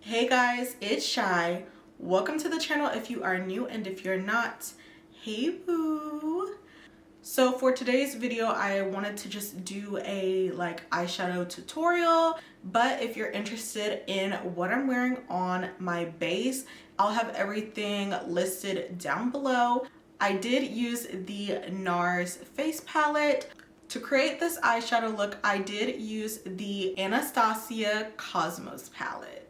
Hey guys, it's Chey. Welcome to the channel if you are new, and if you're not, hey boo. So for today's video, I wanted to just do a eyeshadow tutorial, but if you're interested in what I'm wearing on my base, I'll have everything listed down below. I did use the NARS face palette. To create this eyeshadow look, I did use the Anastasia Cosmos palette.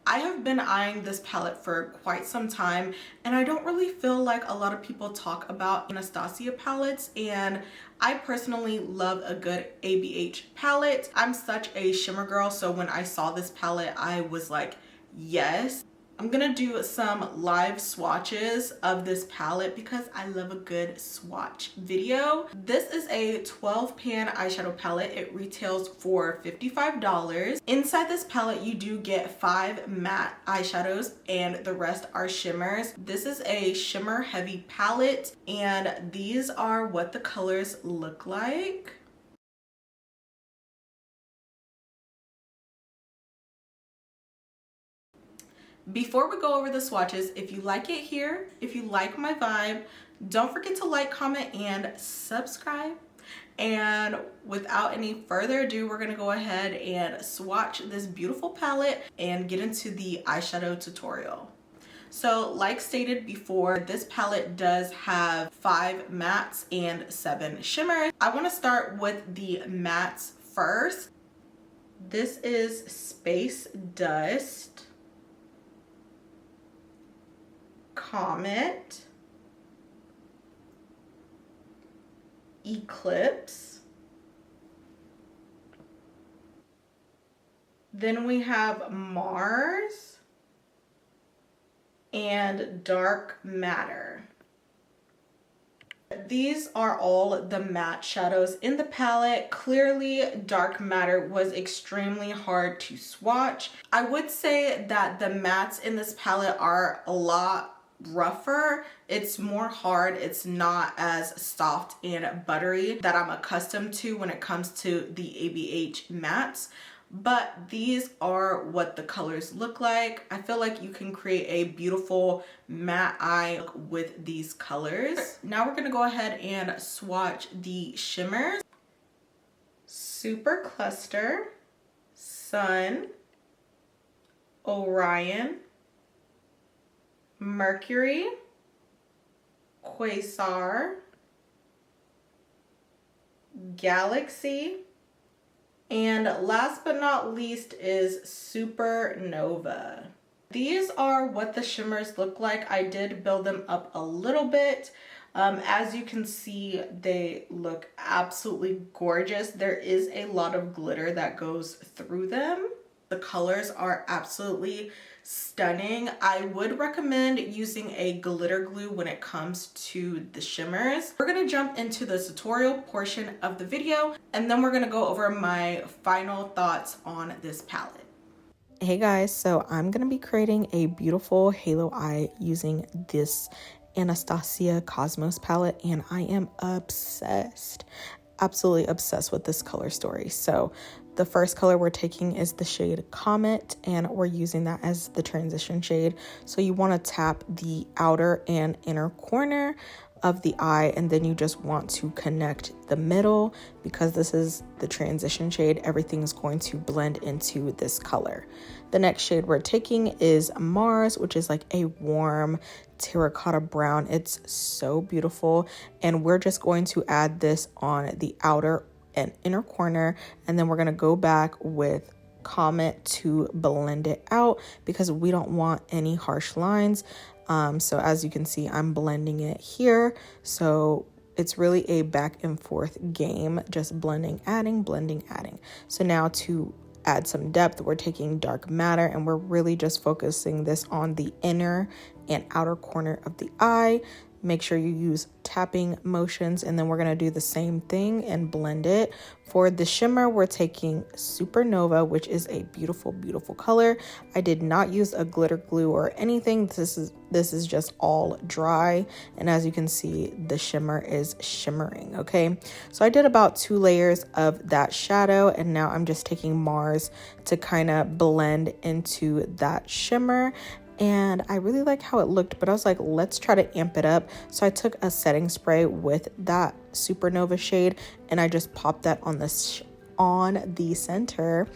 I have been eyeing this palette for quite some time, and I don't really feel like a lot of people talk about Anastasia palettes, and I personally love a good ABH palette. I'm such a shimmer girl, so when I saw this palette, I was like, yes. I'm gonna do some live swatches of this palette because I love a good swatch video. This is a 12 pan eyeshadow palette. It retails for $55. Inside this palette, you do get 5 matte eyeshadows and the rest are shimmers. This is a shimmer heavy palette, and these are what the colors look like. Before we go over the swatches, if you like it here, if you like my vibe, don't forget to like, comment, and subscribe. And without any further ado, we're gonna go ahead and swatch this beautiful palette and get into the eyeshadow tutorial. So like stated before, this palette does have 5 mattes and 7 shimmers. I wanna start with the mattes first. This is Space Dust, Comet, Eclipse. Then we have Mars and Dark Matter. These are all the matte shadows in the palette. Clearly, Dark Matter was extremely hard to swatch. I would say that the mattes in this palette are a lot rougher. It's more hard. It's not as soft and buttery that I'm accustomed to when it comes to the ABH mattes, but these are what the colors look like. I feel like you can create a beautiful matte eye look with these colors. Now we're gonna go ahead and swatch the shimmers. Super Cluster, Sun, Orion, Mercury, Quasar, Galaxy, and last but not least is Supernova. These are what the shimmers look like. I did build them up a little bit. As you can see, they look absolutely gorgeous. There is a lot of glitter that goes through them. The colors are absolutely stunning. I would recommend using a glitter glue when it comes to the shimmers. We're gonna jump into the tutorial portion of the video, and then we're gonna go over my final thoughts on this palette. Hey guys, so I'm gonna be creating a beautiful halo eye using this Anastasia Cosmos palette, and I am obsessed, absolutely obsessed with this color story. So the first color we're taking is the shade Comet, and we're using that as the transition shade. So you want to tap the outer and inner corner of the eye, and then you just want to connect the middle. Because this is the transition shade, everything is going to blend into this color. The next shade we're taking is Mars, which is like a warm terracotta brown. It's so beautiful, and we're just going to add this on the outer and inner corner, and then we're gonna go back with Comet to blend it out because we don't want any harsh lines. So as you can see, I'm blending it here. So it's really a back and forth game, just blending, adding, blending, adding. So now to add some depth, we're taking Dark Matter, and we're really just focusing this on the inner and outer corner of the eye, make sure you use tapping motions, and then we're going to do the same thing and blend it. For the shimmer, we're taking Supernova, which is a beautiful, beautiful color. I did not use a glitter glue or anything. This is just all dry, and as you can see, the shimmer is shimmering. Okay, so I did about 2 layers of that shadow, and now I'm just taking Mars to kind of blend into that shimmer. And I really like how it looked, but I was like, let's try to amp it up. So I took a setting spray with that Supernova shade, and I just popped that on the center,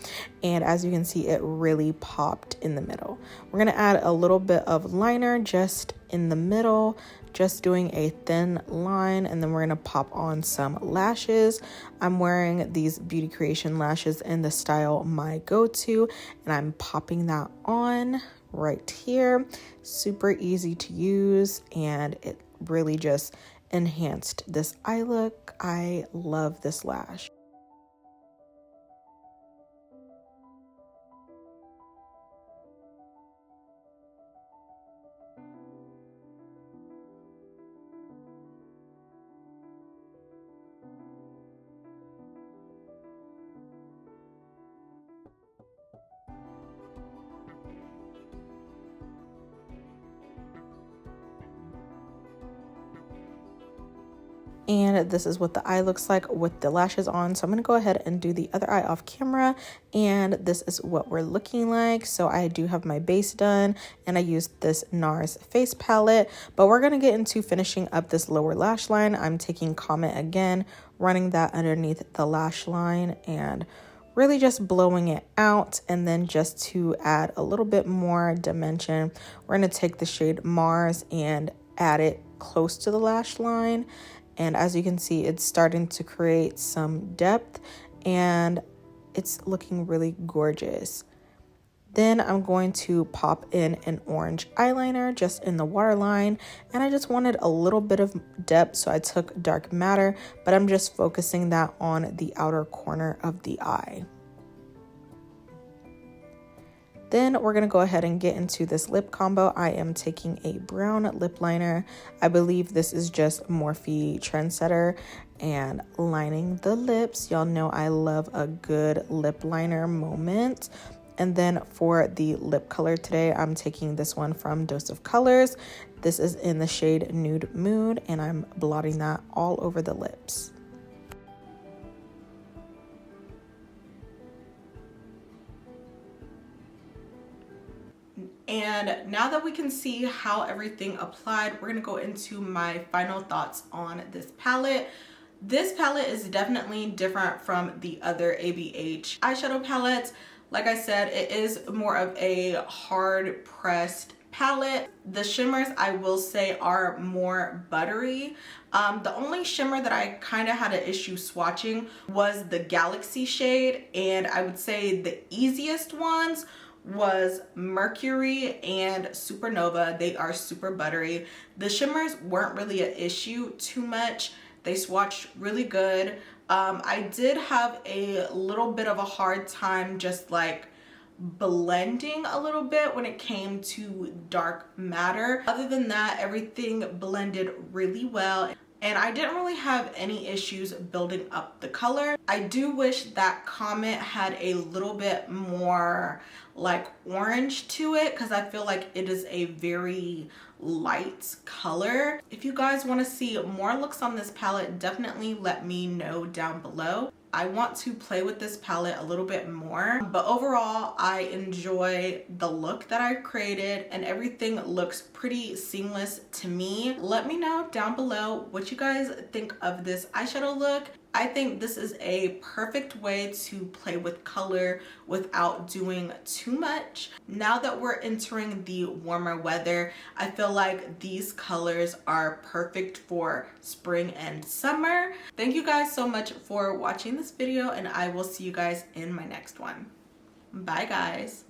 and as you can see, it really popped in the middle. We're gonna add a little bit of liner just in the middle, just doing a thin line, and then we're gonna pop on some lashes. I'm wearing these Beauty Creation lashes in the style My Go-To, and I'm popping that on right here. Super easy to use, and it really just enhanced this eye look. I love this lash. And this is what the eye looks like with the lashes on. So I'm gonna go ahead and do the other eye off camera, and this is what we're looking like. So I do have my base done, and I used this NARS face palette, but we're gonna get into finishing up this lower lash line. I'm taking Comet again, running that underneath the lash line, and really just blowing it out. And then just to add a little bit more dimension, we're gonna take the shade Mars and add it close to the lash line. And as you can see, it's starting to create some depth, and it's looking really gorgeous. Then I'm going to pop in an orange eyeliner just in the waterline, and I just wanted a little bit of depth, so I took Dark Matter, but I'm just focusing that on the outer corner of the eye. Then we're going to go ahead and get into this lip combo. I am taking a brown lip liner. I believe this is just Morphe Trendsetter, and lining the lips. Y'all know I love a good lip liner moment. And then for the lip color today, I'm taking this one from Dose of Colors. This is in the shade Nude Mood, and I'm blotting that all over the lips. And now that we can see how everything applied, we're gonna go into my final thoughts on this palette. This palette is definitely different from the other ABH eyeshadow palettes. Like I said, it is more of a hard pressed palette. The shimmers, I will say, are more buttery. The only shimmer that I kind of had an issue swatching was the Galaxy shade, and I would say the easiest ones was Mercury and Supernova. They are super buttery. The shimmers weren't really an issue too much. They swatched really good. I did have a little bit of a hard time just like blending a little bit when it came to Dark Matter. Other than that, everything blended really well, and I didn't really have any issues building up the color. I do wish that Comet had a little bit more like orange to it, because I feel like it is a very light color. If you guys want to see more looks on this palette, definitely let me know down below. I want to play with this palette a little bit more, but overall I enjoy the look that I created, and everything looks pretty seamless to me. Let me know down below what you guys think of this eyeshadow look. I think this is a perfect way to play with color without doing too much. Now that we're entering the warmer weather, I feel like these colors are perfect for spring and summer. Thank you guys so much for watching this video, and I will see you guys in my next one. Bye guys.